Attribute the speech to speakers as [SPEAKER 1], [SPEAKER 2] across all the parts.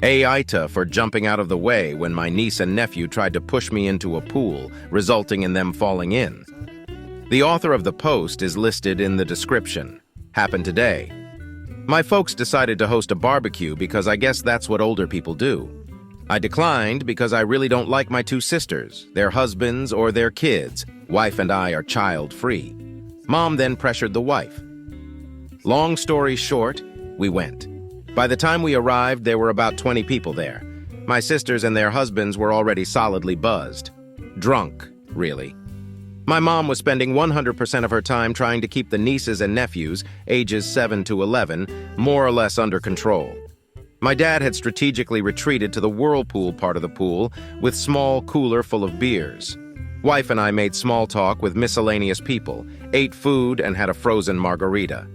[SPEAKER 1] AITA for jumping out of the way when my niece and nephew tried to push me into a pool, resulting in them falling in. The author of the post is listed in the description. Happened today. My folks decided to host a barbecue because I guess that's what older people do. I declined because I really don't like my two sisters, their husbands, or their kids. Wife and I are child-free. Mom then pressured the wife. Long story short, we went. By the time we arrived, there were about 20 people there. My sisters and their husbands were already solidly buzzed. Drunk, really. My mom was spending 100% of her time trying to keep the nieces and nephews, ages 7 to 11, more or less under control. My dad had strategically retreated to the whirlpool part of the pool with small cooler full of beers. Wife and I made small talk with miscellaneous people, ate food, and had a frozen margarita.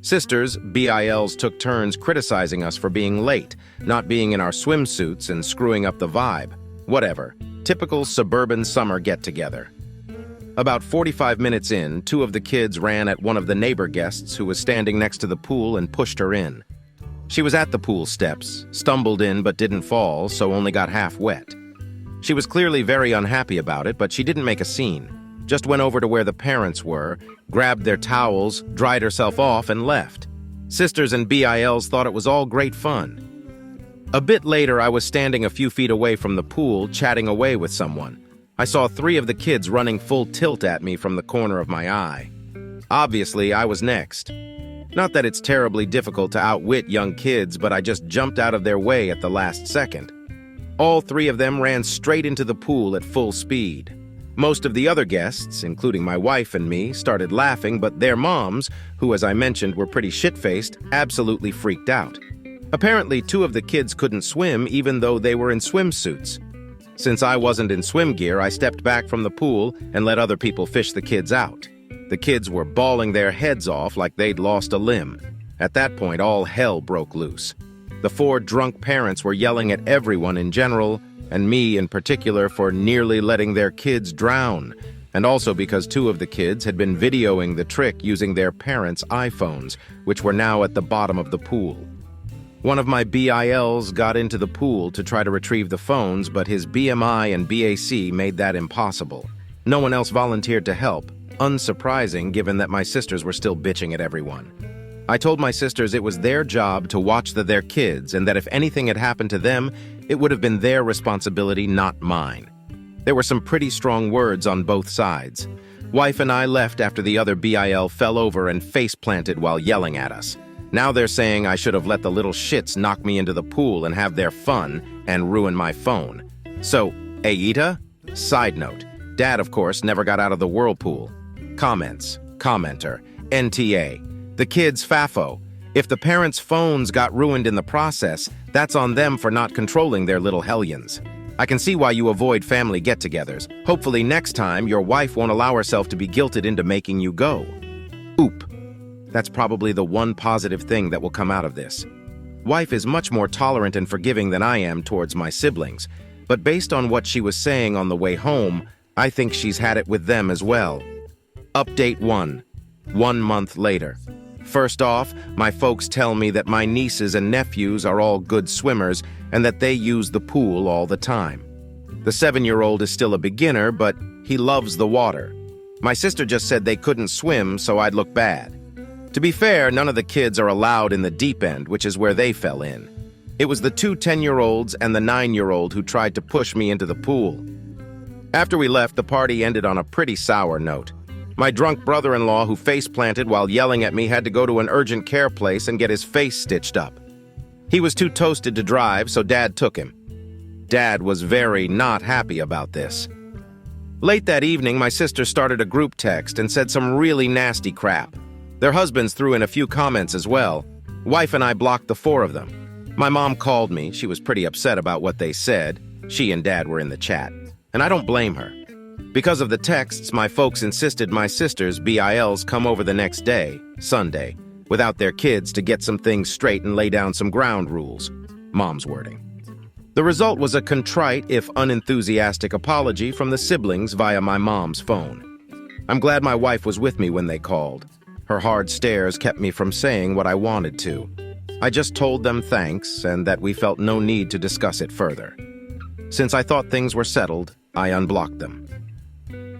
[SPEAKER 1] Sisters, BILs, took turns criticizing us for being late, not being in our swimsuits, and screwing up the vibe. Whatever. Typical suburban summer get-together. About 45 minutes in, two of the kids ran at one of the neighbor guests who was standing next to the pool and pushed her in. She was at the pool steps, stumbled in but didn't fall, so only got half wet. She was clearly very unhappy about it, but she didn't make a scene. Just went over to where the parents were, grabbed their towels, dried herself off, and left. Sisters and BILs thought it was all great fun. A bit later, I was standing a few feet away from the pool, chatting away with someone. I saw three of the kids running full tilt at me from the corner of my eye. Obviously, I was next. Not that it's terribly difficult to outwit young kids, but I just jumped out of their way at the last second. All three of them ran straight into the pool at full speed. Most of the other guests, including my wife and me, started laughing, but their moms, who as I mentioned were pretty shit-faced, absolutely freaked out. Apparently, two of the kids couldn't swim even though they were in swimsuits. Since I wasn't in swim gear, I stepped back from the pool and let other people fish the kids out. The kids were bawling their heads off like they'd lost a limb. At that point, all hell broke loose. The four drunk parents were yelling at everyone in general, and me in particular, for nearly letting their kids drown, and also because two of the kids had been videoing the trick using their parents' iPhones, which were now at the bottom of the pool. One of my BILs got into the pool to try to retrieve the phones, but his BMI and BAC made that impossible. No one else volunteered to help, unsurprising given that my sisters were still bitching at everyone. I told my sisters it was their job to watch their kids and that if anything had happened to them, it would have been their responsibility, not mine. There were some pretty strong words on both sides. Wife and I left after the other BIL fell over and face-planted while yelling at us. Now they're saying I should have let the little shits knock me into the pool and have their fun and ruin my phone. So, AITA? Side note, Dad, of course, never got out of the whirlpool. Comments. Commenter. NTA. The kids' FAFO. If the parents' phones got ruined in the process, that's on them for not controlling their little hellions. I can see why you avoid family get-togethers. Hopefully next time your wife won't allow herself to be guilted into making you go. Oop. That's probably the one positive thing that will come out of this. Wife is much more tolerant and forgiving than I am towards my siblings, but based on what she was saying on the way home, I think she's had it with them as well. Update 1. 1 month later. First off, my folks tell me that my nieces and nephews are all good swimmers and that they use the pool all the time. The 7-year-old is still a beginner, but he loves the water. My sister just said they couldn't swim, so I'd look bad. To be fair, none of the kids are allowed in the deep end, which is where they fell in. It was the two 10-year-olds and the 9-year-old who tried to push me into the pool. After we left, the party ended on a pretty sour note. My drunk brother-in-law who face-planted while yelling at me had to go to an urgent care place and get his face stitched up. He was too toasted to drive, so Dad took him. Dad was very not happy about this. Late that evening, my sister started a group text and said some really nasty crap. Their husbands threw in a few comments as well. Wife and I blocked the 4 of them. My mom called me. She was pretty upset about what they said. She and Dad were in the chat. And I don't blame her. Because of the texts, my folks insisted my sisters, BILs, come over the next day, Sunday, without their kids to get some things straight and lay down some ground rules. Mom's wording. The result was a contrite, if unenthusiastic, apology from the siblings via my mom's phone. I'm glad my wife was with me when they called. Her hard stares kept me from saying what I wanted to. I just told them thanks and that we felt no need to discuss it further. Since I thought things were settled, I unblocked them.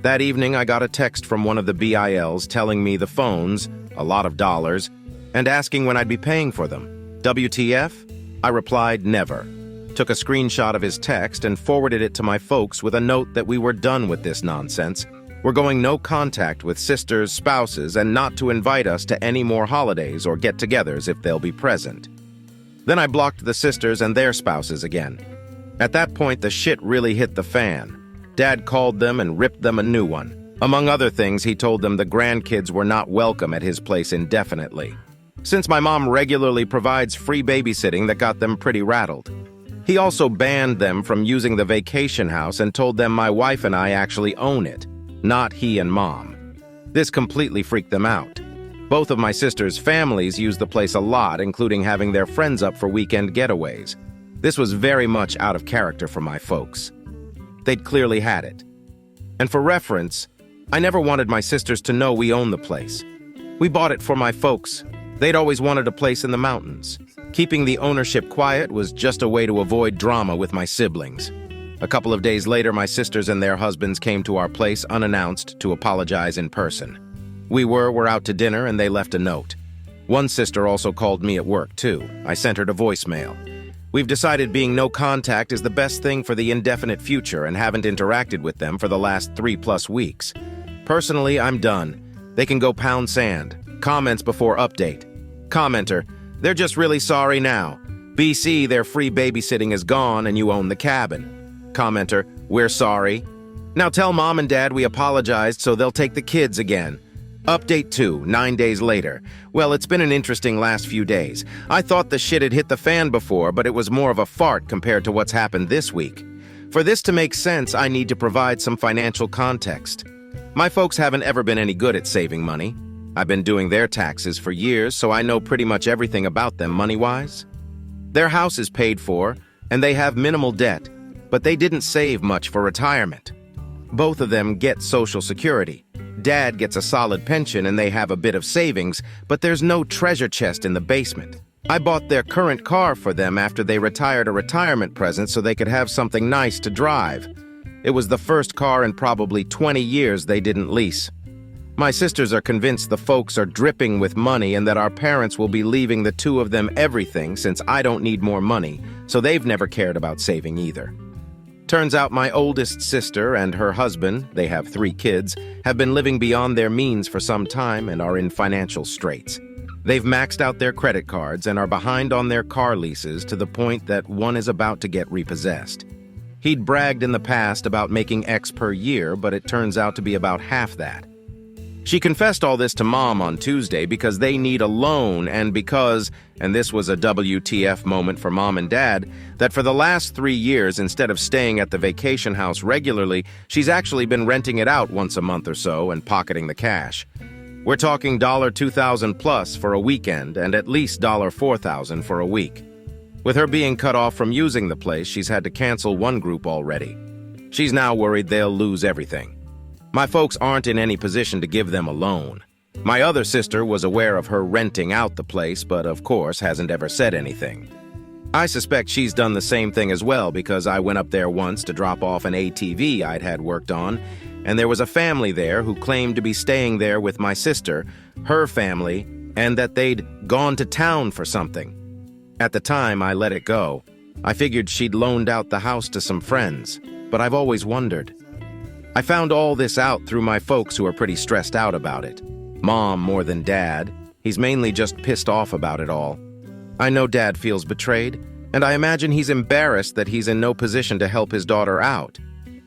[SPEAKER 1] That evening, I got a text from one of the BILs telling me the phones, a lot of dollars, and asking when I'd be paying for them. WTF? I replied, never. Took a screenshot of his text and forwarded it to my folks with a note that we were done with this nonsense. We're going no contact with sisters, spouses, and not to invite us to any more holidays or get-togethers if they'll be present. Then I blocked the sisters and their spouses again. At that point, the shit really hit the fan. Dad called them and ripped them a new one. Among other things, he told them the grandkids were not welcome at his place indefinitely. Since my mom regularly provides free babysitting, that got them pretty rattled. He also banned them from using the vacation house and told them my wife and I actually own it, not he and Mom. This completely freaked them out. Both of my sister's families use the place a lot, including having their friends up for weekend getaways. This was very much out of character for my folks. They'd clearly had it. And for reference, I never wanted my sisters to know we own the place. We bought it for my folks. They'd always wanted a place in the mountains. Keeping the ownership quiet was just a way to avoid drama with my siblings. A couple of days later, my sisters and their husbands came to our place unannounced to apologize in person. We were out to dinner and they left a note. One sister also called me at work too. I sent her a voicemail. We've decided being no contact is the best thing for the indefinite future and haven't interacted with them for the last 3+ weeks. Personally, I'm done. They can go pound sand. Comments before update. Commenter, they're just really sorry now. BC, their free babysitting is gone and you own the cabin. Commenter, we're sorry. Now tell Mom and Dad we apologized so they'll take the kids again. Update 2, 9 days later. Well, it's been an interesting last few days. I thought the shit had hit the fan before, but it was more of a fart compared to what's happened this week. For this to make sense, I need to provide some financial context. My folks haven't ever been any good at saving money. I've been doing their taxes for years, so I know pretty much everything about them money-wise. Their house is paid for, and they have minimal debt, but they didn't save much for retirement. Both of them get Social Security. Dad gets a solid pension and they have a bit of savings, but there's no treasure chest in the basement. I bought their current car for them after they retired a retirement present so they could have something nice to drive. It was the first car in probably 20 years they didn't lease. My sisters are convinced the folks are dripping with money and that our parents will be leaving the two of them everything since I don't need more money, so they've never cared about saving either. Turns out my oldest sister and her husband, they have 3 kids, have been living beyond their means for some time and are in financial straits. They've maxed out their credit cards and are behind on their car leases to the point that one is about to get repossessed. He'd bragged in the past about making X per year, but it turns out to be about half that. She confessed all this to Mom on Tuesday because they need a loan and because, and this was a WTF moment for Mom and Dad, that for the last 3 years, instead of staying at the vacation house regularly, she's actually been renting it out once a month or so and pocketing the cash. We're talking $2,000 plus for a weekend and at least $4,000 for a week. With her being cut off from using the place, she's had to cancel one group already. She's now worried they'll lose everything. My folks aren't in any position to give them a loan. My other sister was aware of her renting out the place, but of course hasn't ever said anything. I suspect she's done the same thing as well because I went up there once to drop off an ATV I'd had worked on, and there was a family there who claimed to be staying there with my sister, her family, and that they'd gone to town for something. At the time, I let it go. I figured she'd loaned out the house to some friends, but I've always wondered. I found all this out through my folks who are pretty stressed out about it. Mom more than Dad. He's mainly just pissed off about it all. I know Dad feels betrayed, and I imagine he's embarrassed that he's in no position to help his daughter out.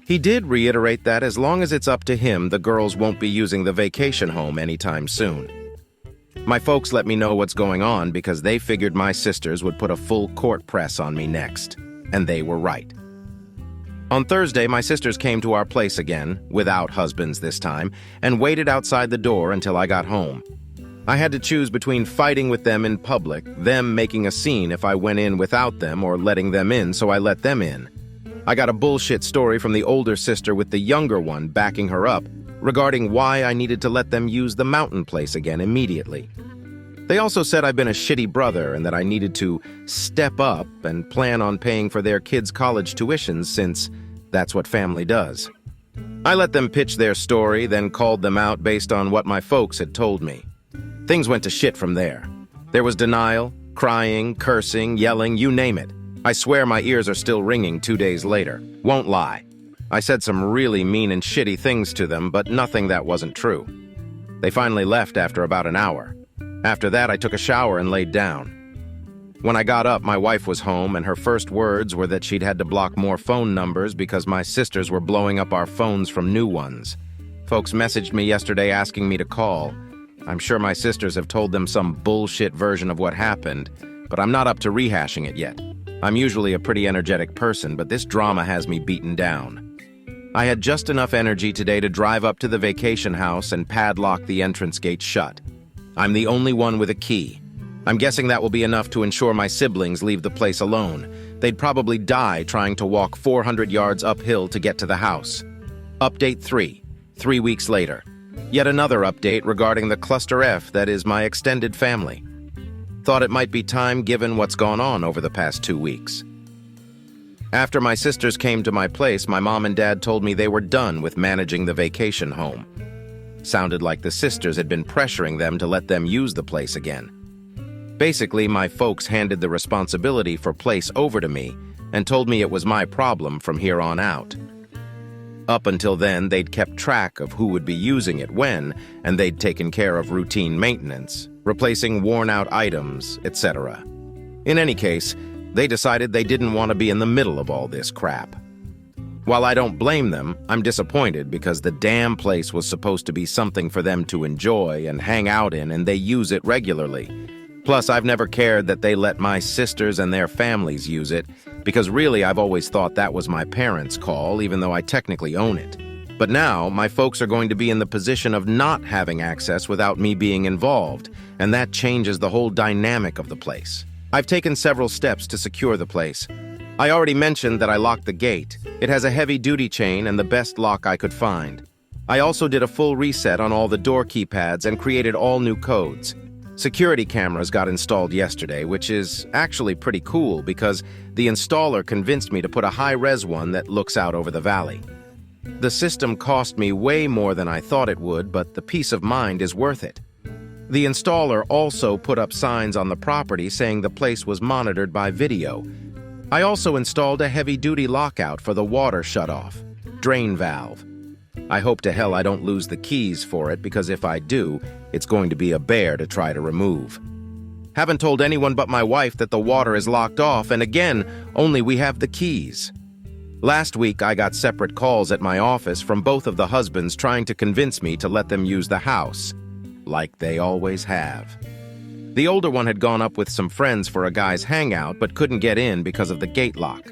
[SPEAKER 1] He did reiterate that as long as it's up to him, the girls won't be using the vacation home anytime soon. My folks let me know what's going on because they figured my sisters would put a full court press on me next, and they were right. On Thursday, my sisters came to our place again, without husbands this time, and waited outside the door until I got home. I had to choose between fighting with them in public, them making a scene if I went in without them, or letting them in, so I let them in. I got a bullshit story from the older sister with the younger one backing her up regarding why I needed to let them use the mountain place again immediately. They also said I've been a shitty brother and that I needed to step up and plan on paying for their kids' college tuitions since that's what family does. I let them pitch their story, then called them out based on what my folks had told me. Things went to shit from there. There was denial, crying, cursing, yelling, you name it. I swear my ears are still ringing 2 days later. Won't lie. I said some really mean and shitty things to them, but nothing that wasn't true. They finally left after about an hour. After that, I took a shower and laid down. When I got up, my wife was home, and her first words were that she'd had to block more phone numbers because my sisters were blowing up our phones from new ones. Folks messaged me yesterday asking me to call. I'm sure my sisters have told them some bullshit version of what happened, but I'm not up to rehashing it yet. I'm usually a pretty energetic person, but this drama has me beaten down. I had just enough energy today to drive up to the vacation house and padlock the entrance gate shut. I'm the only one with a key. I'm guessing that will be enough to ensure my siblings leave the place alone. They'd probably die trying to walk 400 yards uphill to get to the house. Update 3. 3 weeks later. Yet another update regarding the cluster F that is my extended family. Thought it might be time given what's gone on over the past 2 weeks. After my sisters came to my place, my mom and dad told me they were done with managing the vacation home. Sounded like the sisters had been pressuring them to let them use the place again. Basically, my folks handed the responsibility for place over to me and told me it was my problem from here on out. Up until then, they'd kept track of who would be using it when, and they'd taken care of routine maintenance, replacing worn-out items, etc. In any case, they decided they didn't want to be in the middle of all this crap. While I don't blame them, I'm disappointed because the damn place was supposed to be something for them to enjoy and hang out in, and they use it regularly. Plus, I've never cared that they let my sisters and their families use it, because really I've always thought that was my parents' call, even though I technically own it. But now, my folks are going to be in the position of not having access without me being involved, and that changes the whole dynamic of the place. I've taken several steps to secure the place. I already mentioned that I locked the gate. It has a heavy-duty chain and the best lock I could find. I also did a full reset on all the door keypads and created all new codes. Security cameras got installed yesterday, which is actually pretty cool because the installer convinced me to put a high-res one that looks out over the valley. The system cost me way more than I thought it would, but the peace of mind is worth it. The installer also put up signs on the property saying the place was monitored by video. I also installed a heavy-duty lockout for the water shutoff, drain valve. I hope to hell I don't lose the keys for it, because if I do, it's going to be a bear to try to remove. Haven't told anyone but my wife that the water is locked off, and again, only we have the keys. Last week, I got separate calls at my office from both of the husbands trying to convince me to let them use the house, like they always have. The older one had gone up with some friends for a guy's hangout, but couldn't get in because of the gate lock.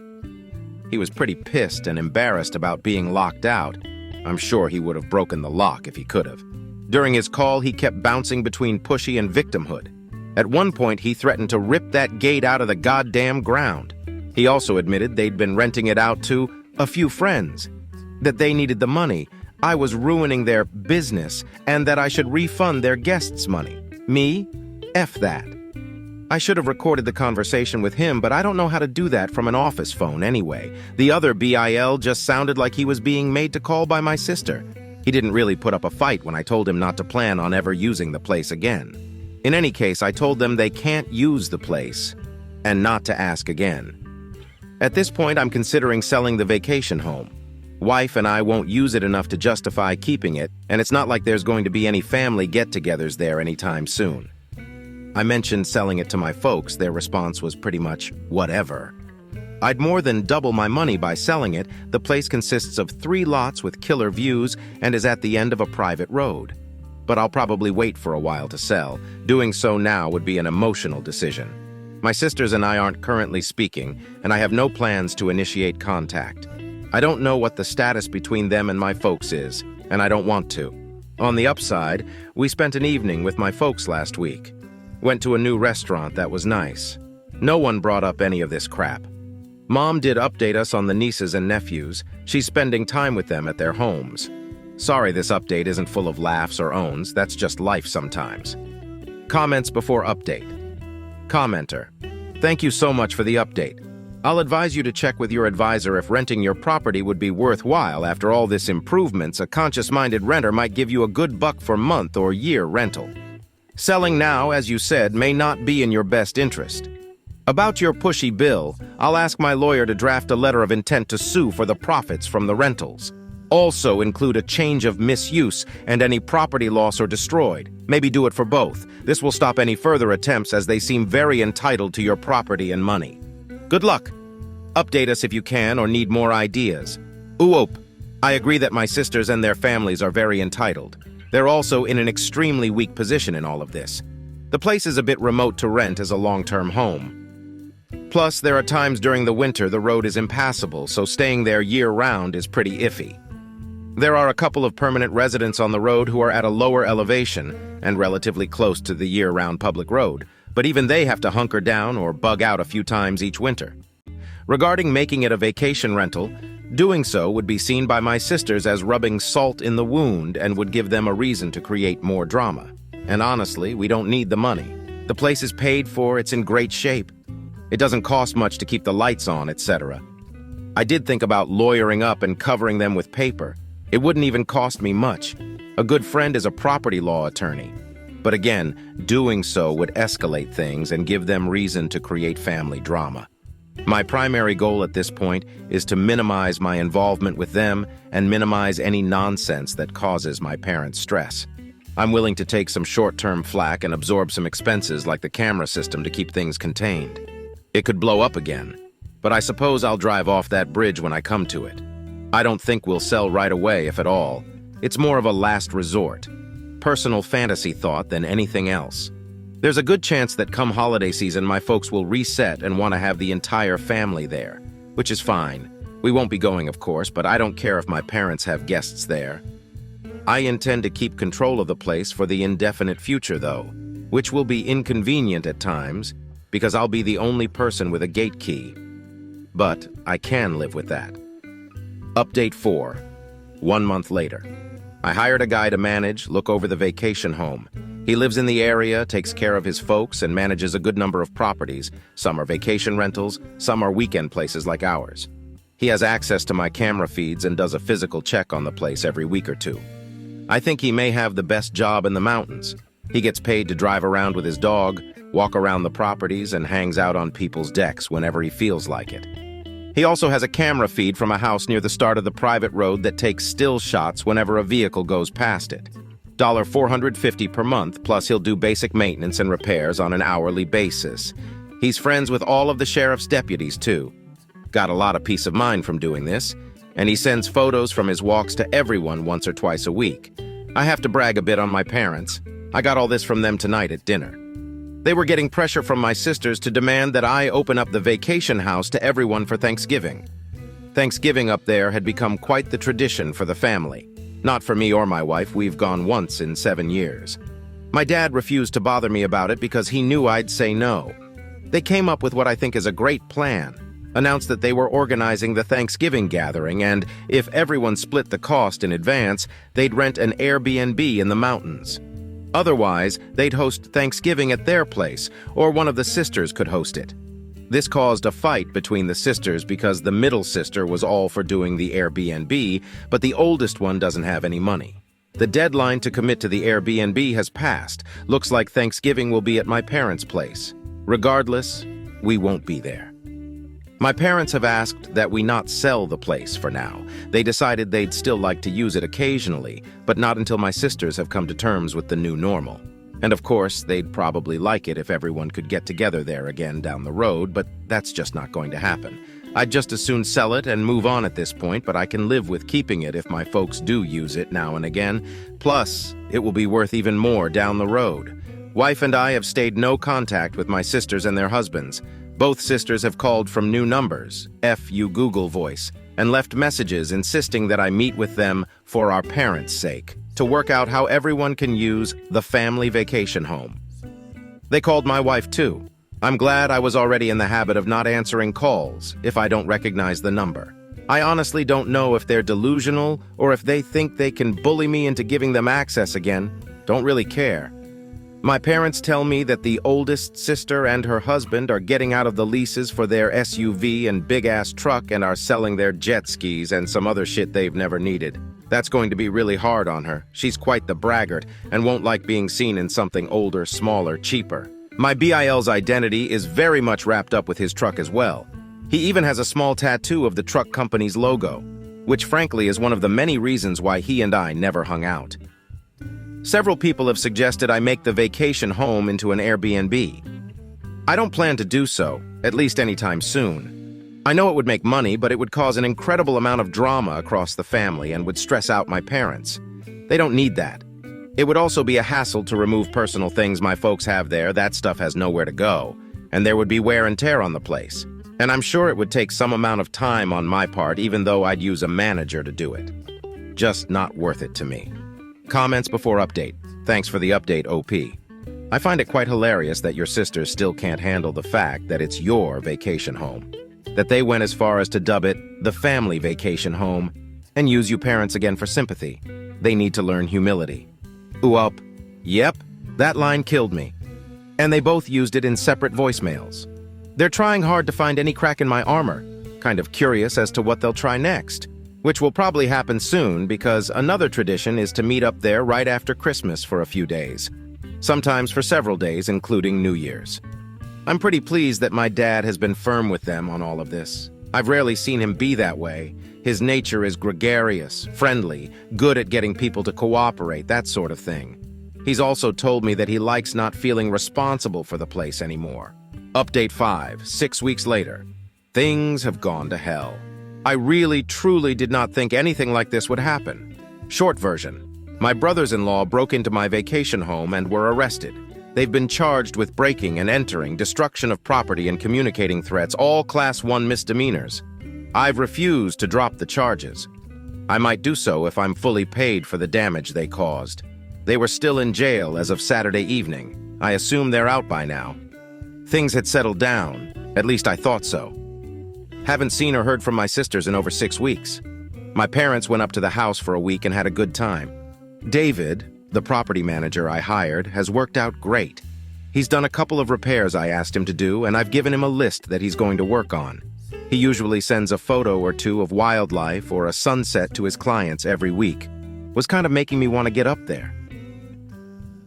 [SPEAKER 1] He was pretty pissed and embarrassed about being locked out. I'm sure he would have broken the lock if he could have. During his call, he kept bouncing between pushy and victimhood. At one point, he threatened to rip that gate out of the goddamn ground. He also admitted they'd been renting it out to a few friends, that they needed the money, I was ruining their business, and that I should refund their guests' money. Me? F that. I should have recorded the conversation with him, but I don't know how to do that from an office phone anyway. The other BIL just sounded like he was being made to call by my sister. He didn't really put up a fight when I told him not to plan on ever using the place again. In any case, I told them they can't use the place and not to ask again. At this point, I'm considering selling the vacation home. Wife and I won't use it enough to justify keeping it, and it's not like there's going to be any family get-togethers there anytime soon. I mentioned selling it to my folks. Their response was pretty much, whatever. I'd more than double my money by selling it. The place consists of 3 lots with killer views and is at the end of a private road. But I'll probably wait for a while to sell. Doing so now would be an emotional decision. My sisters and I aren't currently speaking, and I have no plans to initiate contact. I don't know what the status between them and my folks is, and I don't want to. On the upside, we spent an evening with my folks last week. Went to a new restaurant that was nice. No one brought up any of this crap. Mom did update us on the nieces and nephews. She's spending time with them at their homes. Sorry this update isn't full of laughs or owns, that's just life sometimes. Comments before update. Commenter. Thank you so much for the update. I'll advise you to check with your advisor if renting your property would be worthwhile. After all this improvements, a conscious-minded renter might give you a good buck for month or year rental. Selling now, as you said, may not be in your best interest. About your pushy bill, I'll ask my lawyer to draft a letter of intent to sue for the profits from the rentals. Also include a change of misuse and any property loss or destroyed. Maybe do it for both. This will stop any further attempts as they seem very entitled to your property and money. Good luck. Update us if you can or need more ideas. Oop. I agree that my sisters and their families are very entitled. They're also in an extremely weak position in all of this. The place is a bit remote to rent as a long-term home. Plus, there are times during the winter the road is impassable, so staying there year-round is pretty iffy. There are a couple of permanent residents on the road who are at a lower elevation and relatively close to the year-round public road, but even they have to hunker down or bug out a few times each winter. Regarding making it a vacation rental, doing so would be seen by my sisters as rubbing salt in the wound and would give them a reason to create more drama. And honestly, we don't need the money. The place is paid for, it's in great shape. It doesn't cost much to keep the lights on, etc. I did think about lawyering up and covering them with paper. It wouldn't even cost me much. A good friend is a property law attorney. But again, doing so would escalate things and give them reason to create family drama. My primary goal at this point is to minimize my involvement with them and minimize any nonsense that causes my parents stress. I'm willing to take some short-term flack and absorb some expenses like the camera system to keep things contained. It could blow up again, but I suppose I'll drive off that bridge when I come to it. I don't think we'll sell right away, if at all. It's more of a last resort. Personal fantasy thought than anything else. There's a good chance that come holiday season my folks will reset and want to have the entire family there, which is fine. We won't be going, of course, but I don't care if my parents have guests there. I intend to keep control of the place for the indefinite future, though, which will be inconvenient at times because I'll be the only person with a gate key. But I can live with that. Update 4. 1 month later. I hired a guy to manage, look over the vacation home. He lives in the area, takes care of his folks, and manages a good number of properties. Some are vacation rentals, some are weekend places like ours. He has access to my camera feeds and does a physical check on the place every week or two. I think he may have the best job in the mountains. He gets paid to drive around with his dog, walk around the properties, and hangs out on people's decks whenever he feels like it. He also has a camera feed from a house near the start of the private road that takes still shots whenever a vehicle goes past it. $450 per month, plus he'll do basic maintenance and repairs on an hourly basis. He's friends with all of the sheriff's deputies, too. Got a lot of peace of mind from doing this, and he sends photos from his walks to everyone once or twice a week. I have to brag a bit on my parents. I got all this from them tonight at dinner. They were getting pressure from my sisters to demand that I open up the vacation house to everyone for Thanksgiving. Thanksgiving up there had become quite the tradition for the family. Not for me or my wife, we've gone once in 7 years. My dad refused to bother me about it because he knew I'd say no. They came up with what I think is a great plan. Announced that they were organizing the Thanksgiving gathering, and if everyone split the cost in advance, they'd rent an Airbnb in the mountains. Otherwise, they'd host Thanksgiving at their place, or one of the sisters could host it. This caused a fight between the sisters because the middle sister was all for doing the Airbnb, but the oldest one doesn't have any money. The deadline to commit to the Airbnb has passed. Looks like Thanksgiving will be at my parents' place. Regardless, we won't be there. My parents have asked that we not sell the place for now. They decided they'd still like to use it occasionally, but not until my sisters have come to terms with the new normal. And of course, they'd probably like it if everyone could get together there again down the road, but that's just not going to happen. I'd just as soon sell it and move on at this point, but I can live with keeping it if my folks do use it now and again. Plus, it will be worth even more down the road. Wife and I have stayed no contact with my sisters and their husbands. Both sisters have called from new numbers, FU Google Voice, and left messages insisting that I meet with them for our parents' sake, to work out how everyone can use the family vacation home. They called my wife too. I'm glad I was already in the habit of not answering calls if I don't recognize the number. I honestly don't know if they're delusional or if they think they can bully me into giving them access again. Don't really care. My parents tell me that the oldest sister and her husband are getting out of the leases for their SUV and big-ass truck and are selling their jet skis and some other shit they've never needed. That's going to be really hard on her. She's quite the braggart and won't like being seen in something older, smaller, cheaper. My BIL's identity is very much wrapped up with his truck as well. He even has a small tattoo of the truck company's logo, which frankly is one of the many reasons why he and I never hung out. Several people have suggested I make the vacation home into an Airbnb. I don't plan to do so, at least anytime soon. I know it would make money, but it would cause an incredible amount of drama across the family and would stress out my parents. They don't need that. It would also be a hassle to remove personal things my folks have there. That stuff has nowhere to go, and there would be wear and tear on the place. And I'm sure it would take some amount of time on my part, even though I'd use a manager to do it. Just not worth it to me. Comments before update. Thanks for the update, OP. I find it quite hilarious that your sisters still can't handle the fact that it's your vacation home. That they went as far as to dub it the family vacation home and use you parents again for sympathy. They need to learn humility. Yep, that line killed me. And they both used it in separate voicemails. They're trying hard to find any crack in my armor, kind of curious as to what they'll try next, which will probably happen soon because another tradition is to meet up there right after Christmas for a few days, sometimes for several days, including New Year's. I'm pretty pleased that my dad has been firm with them on all of this. I've rarely seen him be that way. His nature is gregarious, friendly, good at getting people to cooperate, that sort of thing. He's also told me that he likes not feeling responsible for the place anymore. Update 5, 6 weeks later. Things have gone to hell. I really, truly did not think anything like this would happen. Short version. My brothers-in-law broke into my vacation home and were arrested. They've been charged with breaking and entering, destruction of property, and communicating threats, all Class 1 misdemeanors. I've refused to drop the charges. I might do so if I'm fully paid for the damage they caused. They were still in jail as of Saturday evening. I assume they're out by now. Things had settled down. At least I thought so. Haven't seen or heard from my sisters in over 6 weeks. My parents went up to the house for a week and had a good time. David, the property manager I hired, has worked out great. He's done a couple of repairs I asked him to do, and I've given him a list that he's going to work on. He usually sends a photo or two of wildlife or a sunset to his clients every week. Was kind of making me want to get up there.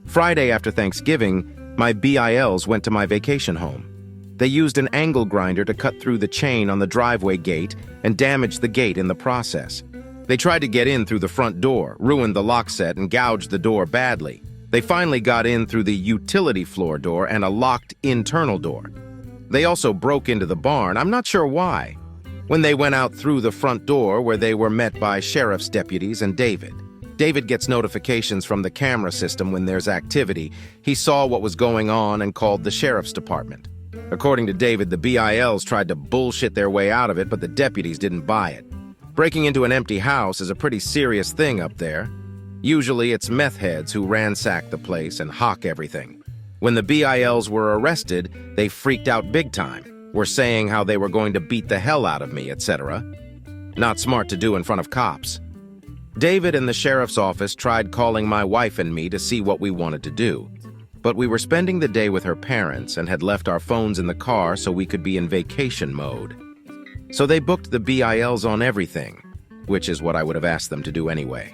[SPEAKER 1] Friday after Thanksgiving, my BILs went to my vacation home. They used an angle grinder to cut through the chain on the driveway gate and damaged the gate in the process. They tried to get in through the front door, ruined the lock set, and gouged the door badly. They finally got in through the utility floor door and a locked internal door. They also broke into the barn, I'm not sure why. When they went out through the front door, where they were met by sheriff's deputies and David. David gets notifications from the camera system when there's activity. He saw what was going on and called the sheriff's department. According to David, the BILs tried to bullshit their way out of it, but the deputies didn't buy it. Breaking into an empty house is a pretty serious thing up there. Usually it's meth heads who ransack the place and hawk everything. When the BILs were arrested, they freaked out big time, were saying how they were going to beat the hell out of me, etc. Not smart to do in front of cops. David and the sheriff's office tried calling my wife and me to see what we wanted to do. But we were spending the day with her parents and had left our phones in the car so we could be in vacation mode. So they booked the BILs on everything, which is what I would have asked them to do anyway.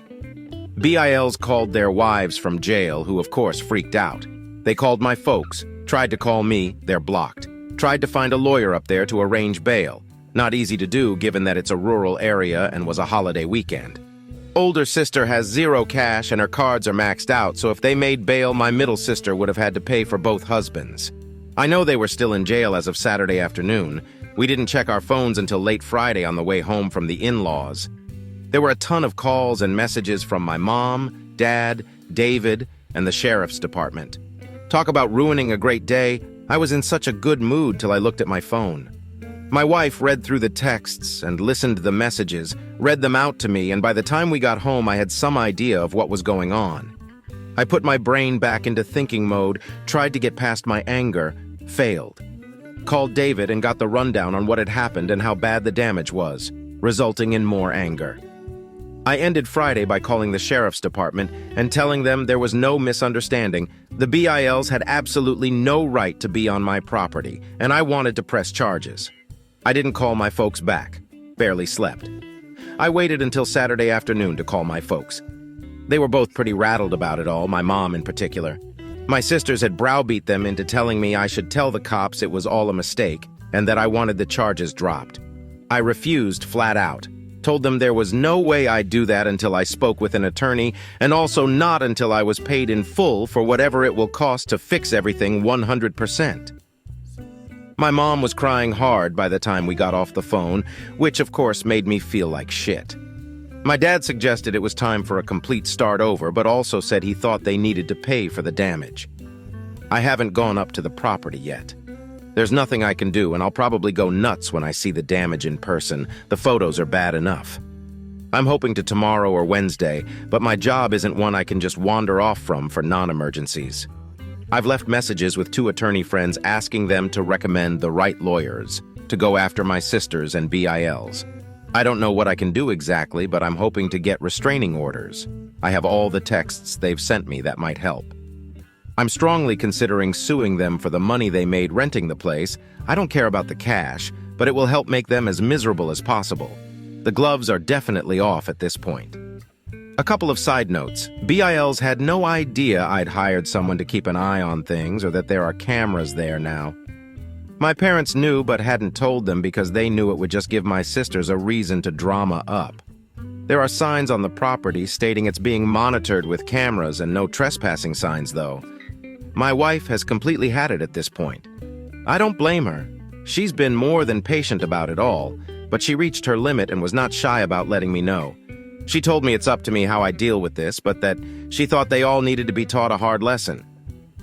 [SPEAKER 1] BILs called their wives from jail, who of course freaked out. They called my folks, tried to call me, they're blocked. Tried to find a lawyer up there to arrange bail. Not easy to do given that it's a rural area and was a holiday weekend. Older sister has zero cash and her cards are maxed out, so if they made bail, my middle sister would have had to pay for both husbands. I know they were still in jail as of Saturday afternoon. We didn't check our phones until late Friday on the way home from the in-laws. There were a ton of calls and messages from my mom, dad, David, and the sheriff's department. Talk about ruining a great day. I was in such a good mood till I looked at my phone. My wife read through the texts and listened to the messages, read them out to me, and by the time we got home, I had some idea of what was going on. I put my brain back into thinking mode, tried to get past my anger, failed. Called David and got the rundown on what had happened and how bad the damage was, resulting in more anger. I ended Friday by calling the sheriff's department and telling them there was no misunderstanding. The BILs had absolutely no right to be on my property, and I wanted to press charges. I didn't call my folks back. Barely slept. I waited until Saturday afternoon to call my folks. They were both pretty rattled about it all, my mom in particular. My sisters had browbeat them into telling me I should tell the cops it was all a mistake and that I wanted the charges dropped. I refused flat out. Told them there was no way I'd do that until I spoke with an attorney, and also not until I was paid in full for whatever it will cost to fix everything 100%. My mom was crying hard by the time we got off the phone, which of course made me feel like shit. My dad suggested it was time for a complete start over, but also said he thought they needed to pay for the damage. I haven't gone up to the property yet. There's nothing I can do, and I'll probably go nuts when I see the damage in person. The photos are bad enough. I'm hoping to tomorrow or Wednesday, but my job isn't one I can just wander off from for non-emergencies. I've left messages with 2 attorney friends asking them to recommend the right lawyers to go after my sisters and BILs. I don't know what I can do exactly, but I'm hoping to get restraining orders. I have all the texts they've sent me that might help. I'm strongly considering suing them for the money they made renting the place. I don't care about the cash, but it will help make them as miserable as possible. The gloves are definitely off at this point. A couple of side notes. BILs had no idea I'd hired someone to keep an eye on things or that there are cameras there now. My parents knew but hadn't told them because they knew it would just give my sisters a reason to drama up. There are signs on the property stating it's being monitored with cameras and no trespassing signs, though. My wife has completely had it at this point. I don't blame her. She's been more than patient about it all, but she reached her limit and was not shy about letting me know. She told me it's up to me how I deal with this, but that she thought they all needed to be taught a hard lesson.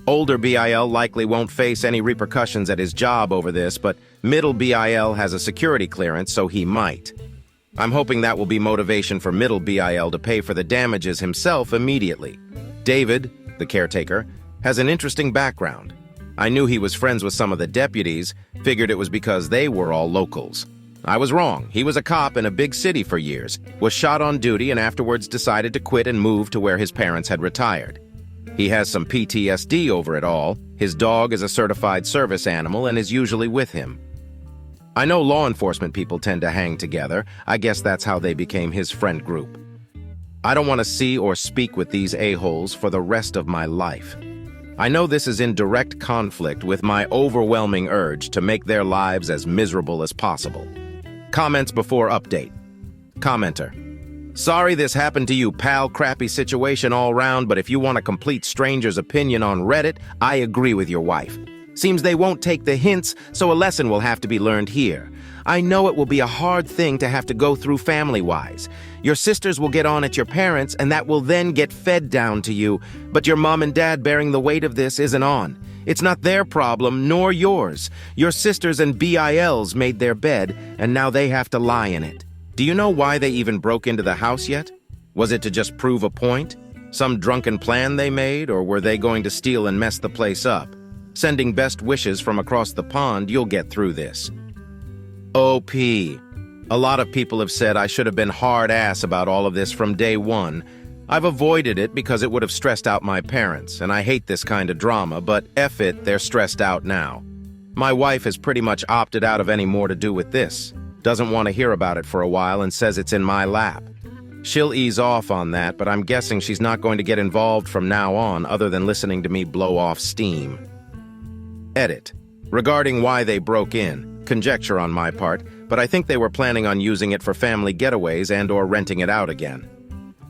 [SPEAKER 1] Older BIL likely won't face any repercussions at his job over this, but middle BIL has a security clearance, so he might. I'm hoping that will be motivation for middle BIL to pay for the damages himself immediately. David, the caretaker, has an interesting background. I knew he was friends with some of the deputies, figured it was because they were all locals. I was wrong. He was a cop in a big city for years, was shot on duty, and afterwards decided to quit and move to where his parents had retired. He has some PTSD over it all. His dog is a certified service animal and is usually with him. I know law enforcement people tend to hang together. I guess that's how they became his friend group. I don't want to see or speak with these a-holes for the rest of my life. I know this is in direct conflict with my overwhelming urge to make their lives as miserable as possible. Comments before update. Commenter. Sorry this happened to you, pal. Crappy situation all round, but if you want a complete stranger's opinion on Reddit, I agree with your wife. Seems they won't take the hints, so a lesson will have to be learned here. I know it will be a hard thing to have to go through family-wise. Your sisters will get on at your parents, and that will then get fed down to you. But your mom and dad bearing the weight of this isn't on. It's not their problem, nor yours. Your sisters and BILs made their bed, and now they have to lie in it. Do you know why they even broke into the house yet? Was it to just prove a point? Some drunken plan they made, or were they going to steal and mess the place up? Sending best wishes from across the pond, you'll get through this. OP. A lot of people have said I should have been hard-ass about all of this from day one. I've avoided it because it would have stressed out my parents, and I hate this kind of drama, but F it, they're stressed out now. My wife has pretty much opted out of any more to do with this. Doesn't want to hear about it for a while and says it's in my lap. She'll ease off on that, but I'm guessing she's not going to get involved from now on other than listening to me blow off steam. Edit. Regarding why they broke in, conjecture on my part, but I think they were planning on using it for family getaways and/or renting it out again.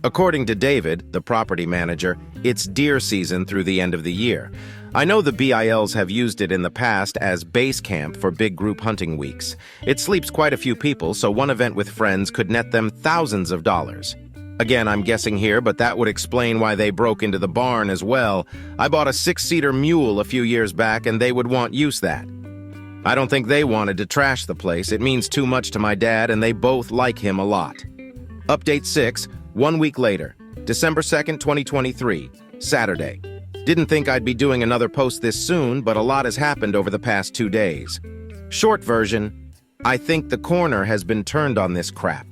[SPEAKER 1] According to David, the property manager, it's deer season through the end of the year. I know the BILs have used it in the past as base camp for big group hunting weeks. It sleeps quite a few people, so one event with friends could net them thousands of dollars. Again, I'm guessing here, but that would explain why they broke into the barn as well. I bought a 6-seater mule a few years back, and they would want use that. I don't think they wanted to trash the place. It means too much to my dad, and they both like him a lot. Update 6, 1 week later, December 2nd, 2023, Saturday. Didn't think I'd be doing another post this soon, but a lot has happened over the past 2 days. Short version, I think the corner has been turned on this crap.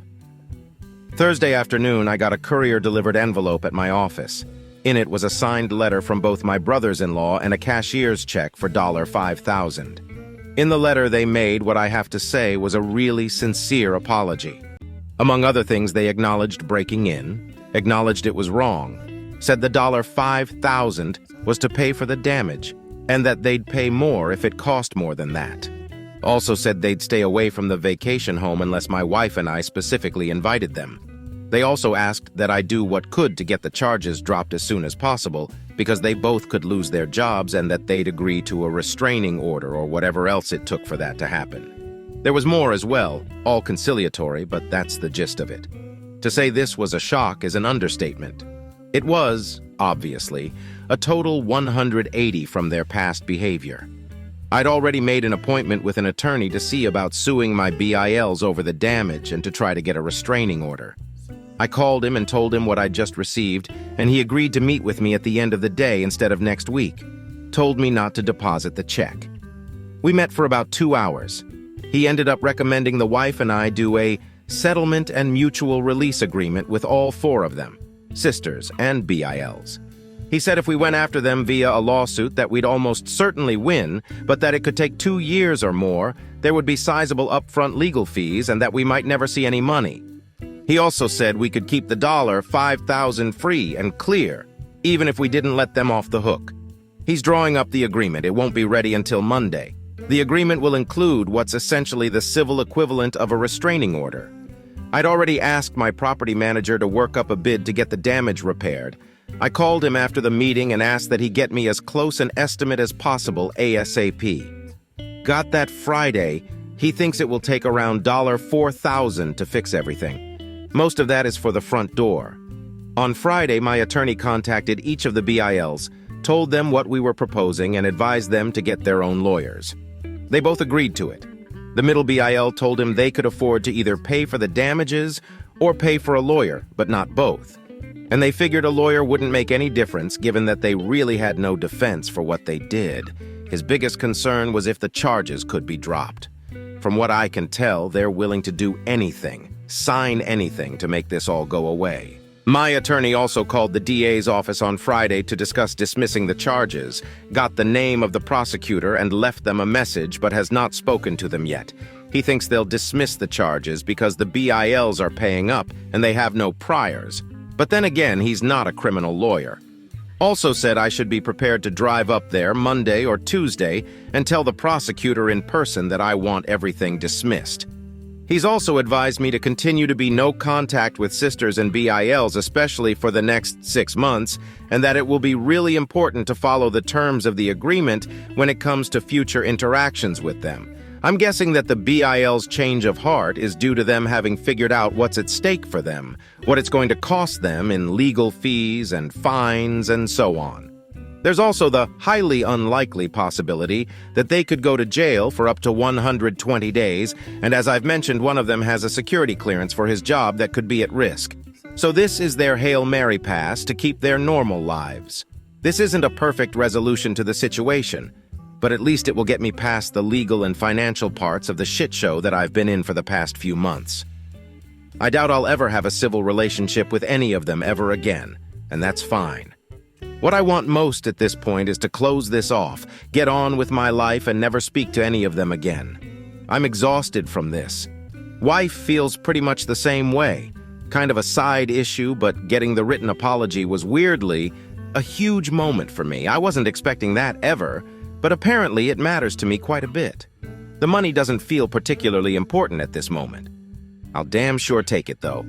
[SPEAKER 1] Thursday afternoon, I got a courier-delivered envelope at my office. In it was a signed letter from both my brothers-in-law and a cashier's check for $5,000. In the letter, they made what I have to say was a really sincere apology. Among other things, they acknowledged breaking in, acknowledged it was wrong, said the $5,000 was to pay for the damage, and that they'd pay more if it cost more than that. Also said they'd stay away from the vacation home unless my wife and I specifically invited them. They also asked that I do what could to get the charges dropped as soon as possible because they both could lose their jobs and that they'd agree to a restraining order or whatever else it took for that to happen. There was more as well, all conciliatory, but that's the gist of it. To say this was a shock is an understatement. It was, obviously, a total 180 from their past behavior. I'd already made an appointment with an attorney to see about suing my BILs over the damage and to try to get a restraining order. I called him and told him what I'd just received, and he agreed to meet with me at the end of the day instead of next week. Told me not to deposit the check. We met for about 2 hours. He ended up recommending the wife and I do a settlement and mutual release agreement with all 4 of them, sisters and BILs. He said if we went after them via a lawsuit that we'd almost certainly win, but that it could take 2 years or more, there would be sizable upfront legal fees and that we might never see any money. He also said we could keep the $5,000 free and clear, even if we didn't let them off the hook. He's drawing up the agreement. It won't be ready until Monday. The agreement will include what's essentially the civil equivalent of a restraining order. I'd already asked my property manager to work up a bid to get the damage repaired. I called him after the meeting and asked that he get me as close an estimate as possible ASAP. Got that Friday. He thinks it will take around $4,000 to fix everything. Most of that is for the front door. On Friday, my attorney contacted each of the BILs, told them what we were proposing, and advised them to get their own lawyers. They both agreed to it. The middle BIL told him they could afford to either pay for the damages or pay for a lawyer, but not both. And they figured a lawyer wouldn't make any difference given that they really had no defense for what they did. His biggest concern was if the charges could be dropped. From what I can tell, they're willing to do anything, sign anything to make this all go away. My attorney also called the DA's office on Friday to discuss dismissing the charges, got the name of the prosecutor and left them a message but has not spoken to them yet. He thinks they'll dismiss the charges because the BILs are paying up and they have no priors. But then again, he's not a criminal lawyer. Also said I should be prepared to drive up there Monday or Tuesday and tell the prosecutor in person that I want everything dismissed. He's also advised me to continue to be no contact with sisters and BILs, especially for the next 6 months, and that it will be really important to follow the terms of the agreement when it comes to future interactions with them. I'm guessing that the BIL's change of heart is due to them having figured out what's at stake for them, what it's going to cost them in legal fees and fines and so on. There's also the highly unlikely possibility that they could go to jail for up to 120 days, and as I've mentioned, one of them has a security clearance for his job that could be at risk. So this is their Hail Mary pass to keep their normal lives. This isn't a perfect resolution to the situation, but at least it will get me past the legal and financial parts of the shit show that I've been in for the past few months. I doubt I'll ever have a civil relationship with any of them ever again, and that's fine. What I want most at this point is to close this off, get on with my life, and never speak to any of them again. I'm exhausted from this. Wife feels pretty much the same way. Kind of a side issue, but getting the written apology was weirdly a huge moment for me. I wasn't expecting that ever, but apparently it matters to me quite a bit. The money doesn't feel particularly important at this moment. I'll damn sure take it, though.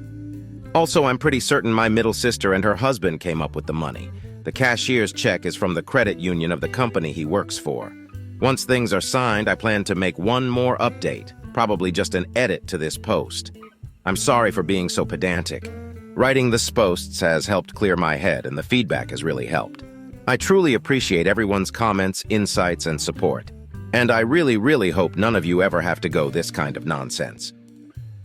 [SPEAKER 1] Also, I'm pretty certain my middle sister and her husband came up with the money. The cashier's check is from the credit union of the company he works for. Once things are signed, I plan to make one more update, probably just an edit to this post. I'm sorry for being so pedantic. Writing this post has helped clear my head, and the feedback has really helped. I truly appreciate everyone's comments, insights, and support. And I really hope none of you ever have to go this kind of nonsense.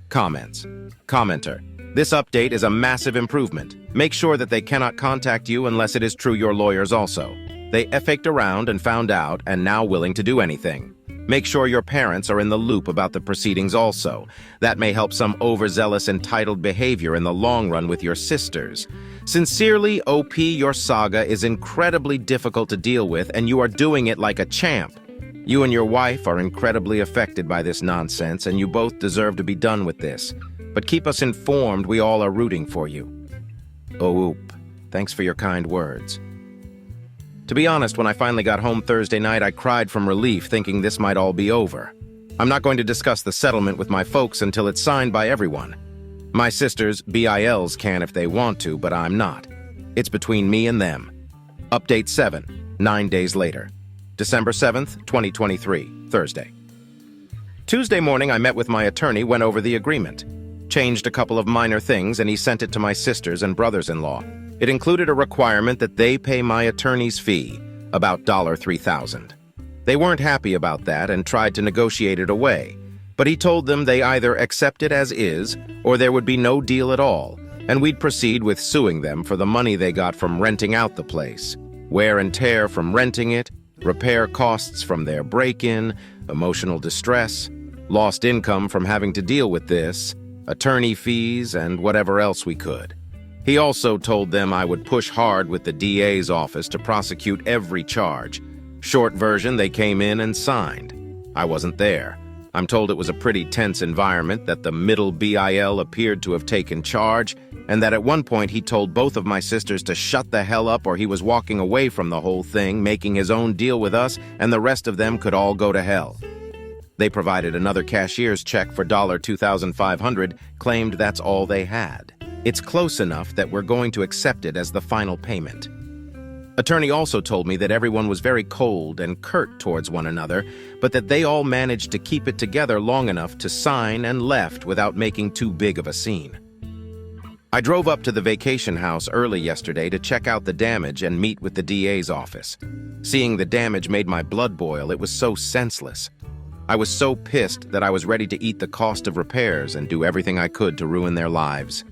[SPEAKER 1] Comments. Commenter. This update is a massive improvement. Make sure that they cannot contact you unless it is true your lawyers also. They effed around and found out and now willing to do anything. Make sure your parents are in the loop about the proceedings also. That may help some overzealous, entitled behavior in the long run with your sisters. Sincerely, OP, your saga is incredibly difficult to deal with, and you are doing it like a champ. You and your wife are incredibly affected by this nonsense, and you both deserve to be done with this. But keep us informed, we all are rooting for you. OOP, thanks for your kind words. To be honest, when I finally got home Thursday night, I cried from relief, thinking this might all be over. I'm not going to discuss the settlement with my folks until it's signed by everyone. My sisters, BILs, can if they want to, but I'm not. It's between me and them. Update 7, 9 days later. December 7th, 2023, Thursday. Tuesday morning, I met with my attorney, went over the agreement. Changed a couple of minor things, and he sent it to my sisters and brothers-in-law. It included a requirement that they pay my attorney's fee, about $3,000. They weren't happy about that and tried to negotiate it away, but he told them they either accept it as is, or there would be no deal at all, and we'd proceed with suing them for the money they got from renting out the place, wear and tear from renting it, repair costs from their break-in, emotional distress, lost income from having to deal with this, attorney fees, and whatever else we could. He also told them I would push hard with the DA's office to prosecute every charge. Short version, they came in and signed. I wasn't there. I'm told it was a pretty tense environment, that the middle BIL appeared to have taken charge, and that at one point he told both of my sisters to shut the hell up or he was walking away from the whole thing, making his own deal with us, and the rest of them could all go to hell. They provided another cashier's check for $2,500, claimed that's all they had. It's close enough that we're going to accept it as the final payment. Attorney also told me that everyone was very cold and curt towards one another, but that they all managed to keep it together long enough to sign and left without making too big of a scene. I drove up to the vacation house early yesterday to check out the damage and meet with the DA's office. Seeing the damage made my blood boil. It was so senseless. I was so pissed that I was ready to eat the cost of repairs and do everything I could to ruin their lives.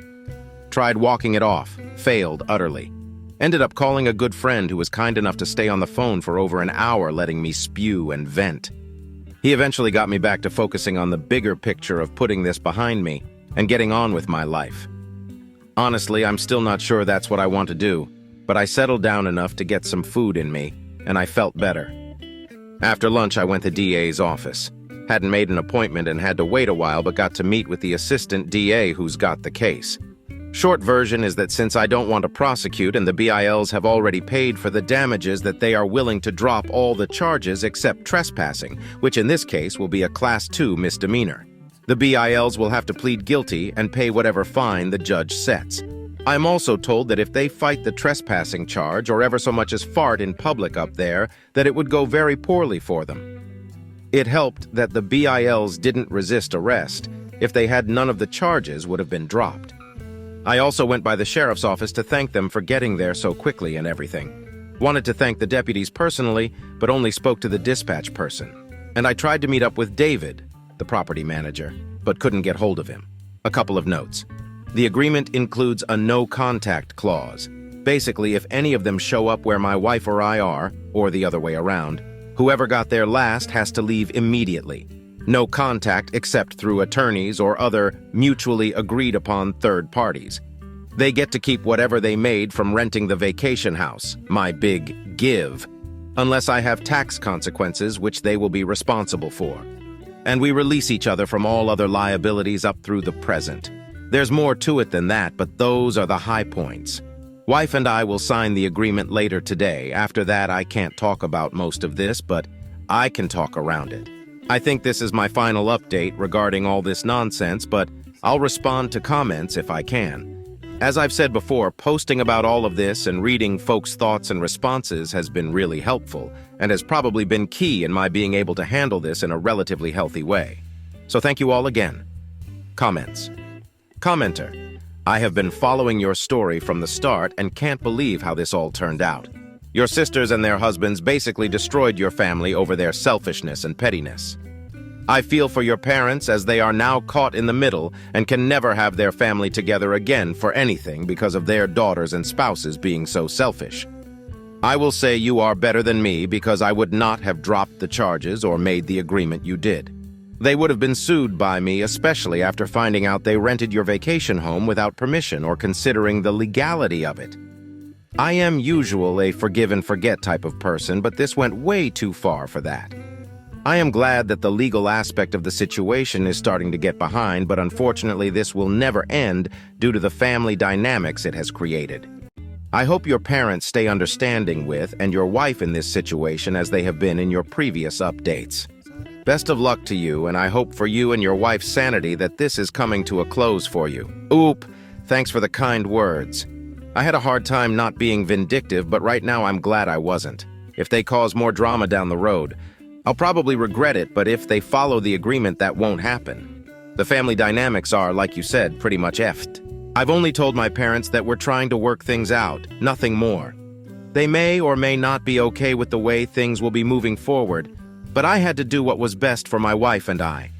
[SPEAKER 1] Tried walking it off, failed utterly. Ended up calling a good friend who was kind enough to stay on the phone for over an hour letting me spew and vent. He eventually got me back to focusing on the bigger picture of putting this behind me and getting on with my life. Honestly, I'm still not sure that's what I want to do, but I settled down enough to get some food in me, and I felt better. After lunch, I went to DA's office. Hadn't made an appointment and had to wait a while, but got to meet with the assistant DA who's got the case. Short version is that since I don't want to prosecute and the BILs have already paid for the damages, that they are willing to drop all the charges except trespassing, which in this case will be a Class 2 misdemeanor. The BILs will have to plead guilty and pay whatever fine the judge sets. I'm also told that if they fight the trespassing charge or ever so much as fart in public up there, that it would go very poorly for them. It helped that the BILs didn't resist arrest. If they had, none of the charges would have been dropped. I also went by the sheriff's office to thank them for getting there so quickly and everything. Wanted to thank the deputies personally, but only spoke to the dispatch person. And I tried to meet up with David, the property manager, but couldn't get hold of him. A couple of notes. The agreement includes a no-contact clause. Basically, if any of them show up where my wife or I are, or the other way around, whoever got there last has to leave immediately. No contact except through attorneys or other mutually agreed-upon third parties. They get to keep whatever they made from renting the vacation house, my big give, unless I have tax consequences which they will be responsible for. And we release each other from all other liabilities up through the present. There's more to it than that, but those are the high points. Wife and I will sign the agreement later today. After that, I can't talk about most of this, but I can talk around it. I think this is my final update regarding all this nonsense, but I'll respond to comments if I can. As I've said before, posting about all of this and reading folks' thoughts and responses has been really helpful and has probably been key in my being able to handle this in a relatively healthy way. So thank you all again. Comments. Commenter. I have been following your story from the start and can't believe how this all turned out. Your sisters and their husbands basically destroyed your family over their selfishness and pettiness. I feel for your parents as they are now caught in the middle and can never have their family together again for anything because of their daughters and spouses being so selfish. I will say you are better than me because I would not have dropped the charges or made the agreement you did. They would have been sued by me, especially after finding out they rented your vacation home without permission or considering the legality of it. I am usually a forgive and forget type of person, but this went way too far for that. I am glad that the legal aspect of the situation is starting to get behind, but unfortunately this will never end due to the family dynamics it has created. I hope your parents stay understanding with and your wife in this situation as they have been in your previous updates. Best of luck to you, and I hope for you and your wife's sanity that this is coming to a close for you. Oop, thanks for the kind words. I had a hard time not being vindictive, but right now I'm glad I wasn't. If they cause more drama down the road, I'll probably regret it, but if they follow the agreement, that won't happen. The family dynamics are, like you said, pretty much effed. I've only told my parents that we're trying to work things out, nothing more. They may or may not be okay with the way things will be moving forward, but I had to do what was best for my wife and I.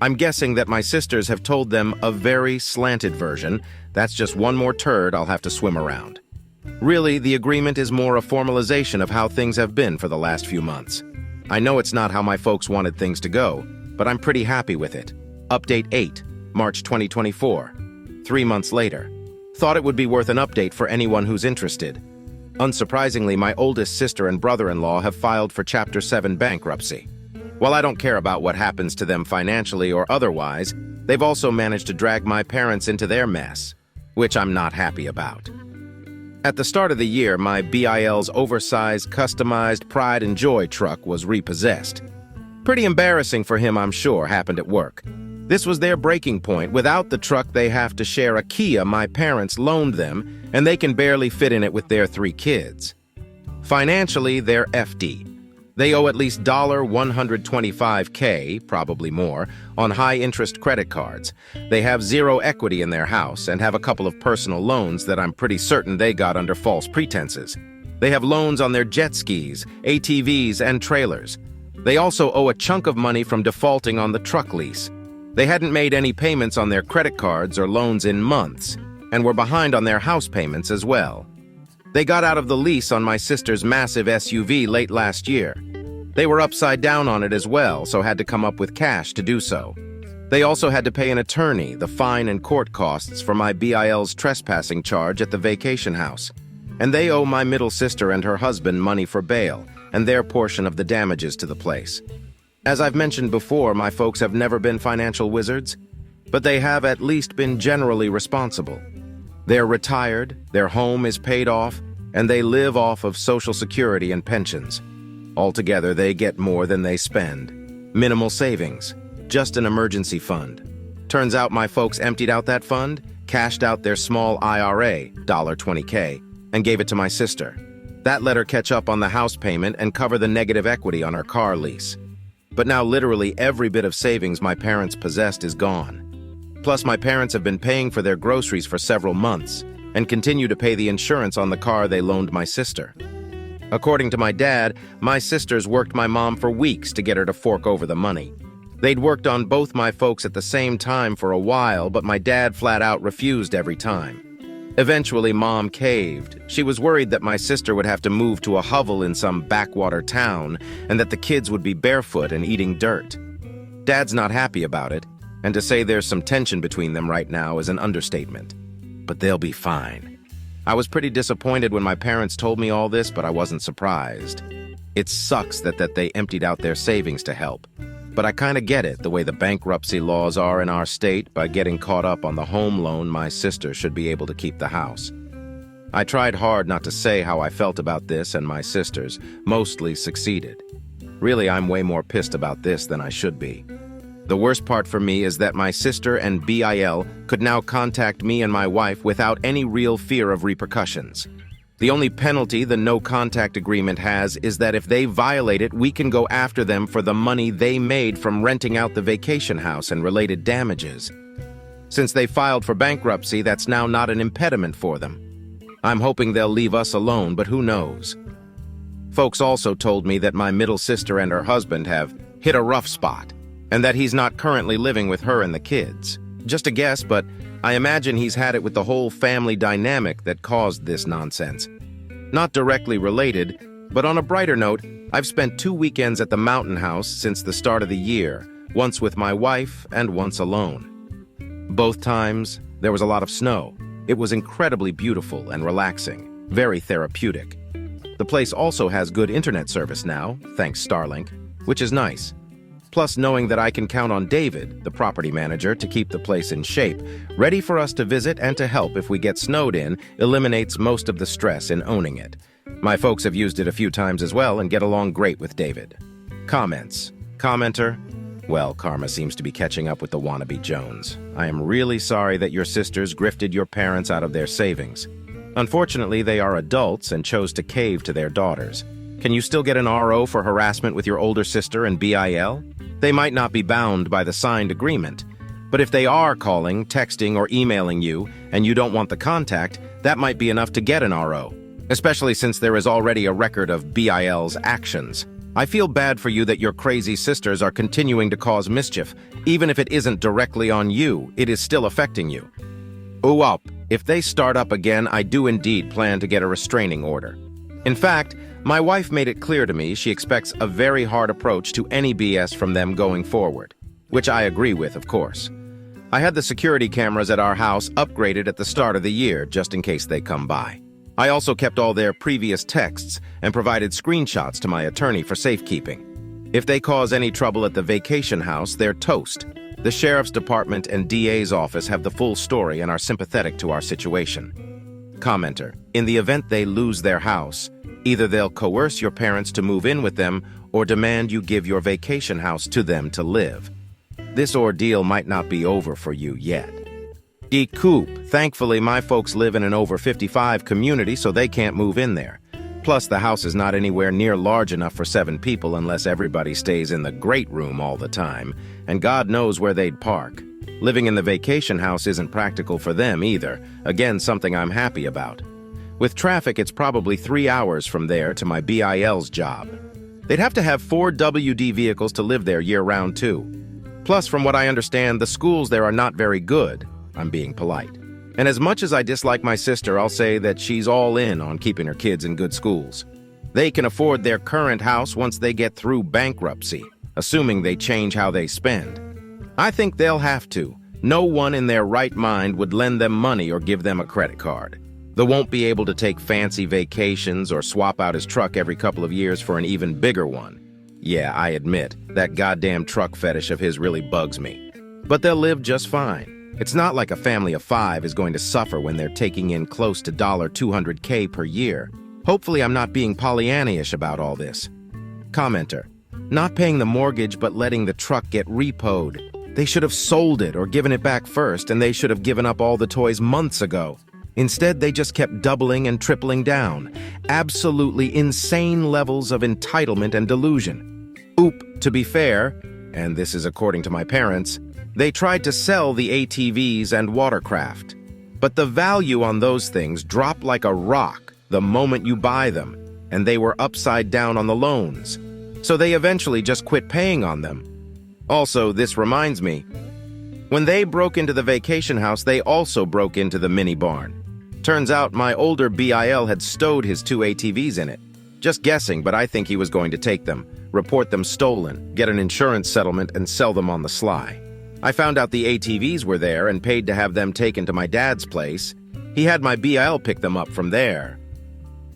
[SPEAKER 1] I'm guessing that my sisters have told them a very slanted version. That's just one more turd I'll have to swim around. Really, the agreement is more a formalization of how things have been for the last few months. I know it's not how my folks wanted things to go, but I'm pretty happy with it. Update 8, March 2024. 3 months later. Thought it would be worth an update for anyone who's interested. Unsurprisingly, my oldest sister and brother-in-law have filed for Chapter 7 bankruptcy. While I don't care about what happens to them financially or otherwise, they've also managed to drag my parents into their mess, which I'm not happy about. At the start of the year, my BIL's oversized, customized Pride and Joy truck was repossessed. Pretty embarrassing for him, I'm sure, happened at work. This was their breaking point. Without the truck, they have to share a Kia my parents loaned them, and they can barely fit in it with their 3 kids. Financially, they're FD. They owe at least $125K, probably more, on high-interest credit cards. They have 0 equity in their house and have a couple of personal loans that I'm pretty certain they got under false pretenses. They have loans on their jet skis, ATVs, and trailers. They also owe a chunk of money from defaulting on the truck lease. They hadn't made any payments on their credit cards or loans in months, and were behind on their house payments as well. They got out of the lease on my sister's massive SUV late last year. They were upside down on it as well, so had to come up with cash to do so. They also had to pay an attorney the fine and court costs for my BIL's trespassing charge at the vacation house. And they owe my middle sister and her husband money for bail and their portion of the damages to the place. As I've mentioned before, my folks have never been financial wizards, but they have at least been generally responsible. They're retired, their home is paid off, and they live off of Social Security and pensions. Altogether, they get more than they spend. Minimal savings, just an emergency fund. Turns out my folks emptied out that fund, cashed out their small IRA, $20K, and gave it to my sister. That let her catch up on the house payment and cover the negative equity on her car lease. But now literally every bit of savings my parents possessed is gone. Plus, my parents have been paying for their groceries for several months and continue to pay the insurance on the car they loaned my sister. According to my dad, my sisters worked my mom for weeks to get her to fork over the money. They'd worked on both my folks at the same time for a while, but my dad flat out refused every time. Eventually, Mom caved. She was worried that my sister would have to move to a hovel in some backwater town and that the kids would be barefoot and eating dirt. Dad's not happy about it, and to say there's some tension between them right now is an understatement. But they'll be fine. I was pretty disappointed when my parents told me all this, but I wasn't surprised. It sucks that they emptied out their savings to help. But I kind of get it, the way the bankruptcy laws are in our state. By getting caught up on the home loan, my sister should be able to keep the house. I tried hard not to say how I felt about this, and my sisters mostly succeeded. Really, I'm way more pissed about this than I should be. The worst part for me is that my sister and BIL could now contact me and my wife without any real fear of repercussions. The only penalty the no-contact agreement has is that if they violate it, we can go after them for the money they made from renting out the vacation house and related damages. Since they filed for bankruptcy, that's now not an impediment for them. I'm hoping they'll leave us alone, but who knows? Folks also told me that my middle sister and her husband have hit a rough spot, and that he's not currently living with her and the kids. Just a guess, but I imagine he's had it with the whole family dynamic that caused this nonsense. Not directly related, but on a brighter note, I've spent 2 weekends at the mountain house since the start of the year, once with my wife and once alone. Both times, there was a lot of snow. It was incredibly beautiful and relaxing, very therapeutic. The place also has good internet service now, thanks Starlink, which is nice. Plus, knowing that I can count on David, the property manager, to keep the place in shape, ready for us to visit and to help if we get snowed in, eliminates most of the stress in owning it. My folks have used it a few times as well and get along great with David. Comments. Commenter. Well, karma seems to be catching up with the wannabe Jones. I am really sorry that your sisters grifted your parents out of their savings. Unfortunately, they are adults and chose to cave to their daughters. Can you still get an RO for harassment with your older sister and BIL? They might not be bound by the signed agreement, but if they are calling, texting, or emailing you, and you don't want the contact, that might be enough to get an RO, especially since there is already a record of BIL's actions. I feel bad for you that your crazy sisters are continuing to cause mischief. Even if it isn't directly on you, it is still affecting you. Ooh up, if they start up again, I do indeed plan to get a restraining order. In fact, my wife made it clear to me she expects a very hard approach to any BS from them going forward, which I agree with, of course. I had the security cameras at our house upgraded at the start of the year, just in case they come by. I also kept all their previous texts and provided screenshots to my attorney for safekeeping. If they cause any trouble at the vacation house, they're toast. The sheriff's department and DA's office have the full story and are sympathetic to our situation. Commenter. In the event they lose their house, either they'll coerce your parents to move in with them or demand you give your vacation house to them to live. This ordeal might not be over for you yet. Coop. Thankfully, my folks live in an over 55 community, so they can't move in there. Plus, the house is not anywhere near large enough for 7 people unless everybody stays in the great room all the time, and God knows where they'd park. Living in the vacation house isn't practical for them either, again something I'm happy about. With traffic, it's probably 3 hours from there to my BIL's job. They'd have to have 4 WD vehicles to live there year-round too. Plus, from what I understand, the schools there are not very good. I'm being polite. And as much as I dislike my sister, I'll say that she's all in on keeping her kids in good schools. They can afford their current house once they get through bankruptcy, assuming they change how they spend. I think they'll have to. No one in their right mind would lend them money or give them a credit card. They won't be able to take fancy vacations or swap out his truck every couple of years for an even bigger one. Yeah, I admit, that goddamn truck fetish of his really bugs me. But they'll live just fine. It's not like a family of 5 is going to suffer when they're taking in close to $200K per year. Hopefully I'm not being Pollyanna-ish about all this. Commenter. Not paying the mortgage but letting the truck get repoed. They should have sold it or given it back first, and they should have given up all the toys months ago. Instead, they just kept doubling and tripling down. Absolutely insane levels of entitlement and delusion. To be fair, and this is according to my parents, they tried to sell the ATVs and watercraft. But the value on those things dropped like a rock the moment you buy them, and they were upside down on the loans. So they eventually just quit paying on them. Also, this reminds me, when they broke into the vacation house, they also broke into the mini barn. Turns out my older BIL had stowed his 2 ATVs in it. Just guessing, but I think he was going to take them, report them stolen, get an insurance settlement, and sell them on the sly. I found out the ATVs were there and paid to have them taken to my dad's place. He had my BIL pick them up from there.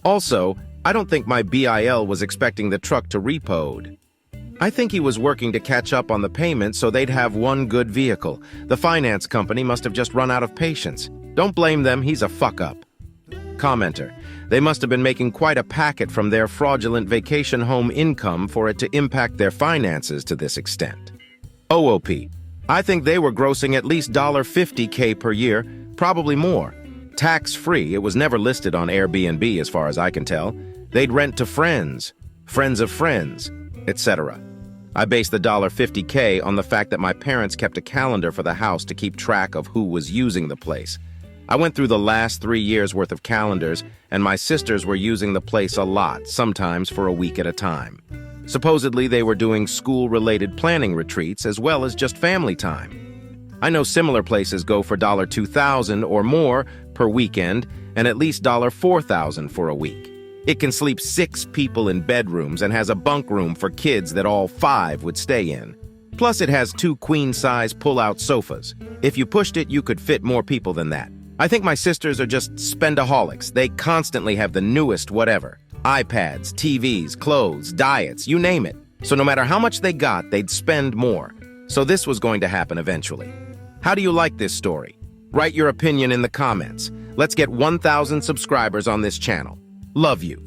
[SPEAKER 1] Also, I don't think my BIL was expecting the truck to repoed. I think he was working to catch up on the payments so they'd have one good vehicle. The finance company must have just run out of patience. Don't blame them, he's a fuck-up. Commenter. They must have been making quite a packet from their fraudulent vacation home income for it to impact their finances to this extent. OOP. I think they were grossing at least $50K per year, probably more. Tax-free, it was never listed on Airbnb as far as I can tell. They'd rent to friends, friends of friends, etc. I based the $50K on the fact that my parents kept a calendar for the house to keep track of who was using the place. I went through the last 3 years' worth of calendars, and my sisters were using the place a lot, sometimes for a week at a time. Supposedly, they were doing school-related planning retreats as well as just family time. I know similar places go for $2,000 or more per weekend and at least $4,000 for a week. It can sleep 6 people in bedrooms and has a bunk room for kids that all 5 would stay in. Plus, it has 2 queen-size pull-out sofas. If you pushed it, you could fit more people than that. I think my sisters are just spendaholics. They constantly have the newest whatever. iPads, TVs, clothes, diets, you name it. So no matter how much they got, they'd spend more. So this was going to happen eventually. How do you like this story? Write your opinion in the comments. Let's get 1,000 subscribers on this channel. Love you.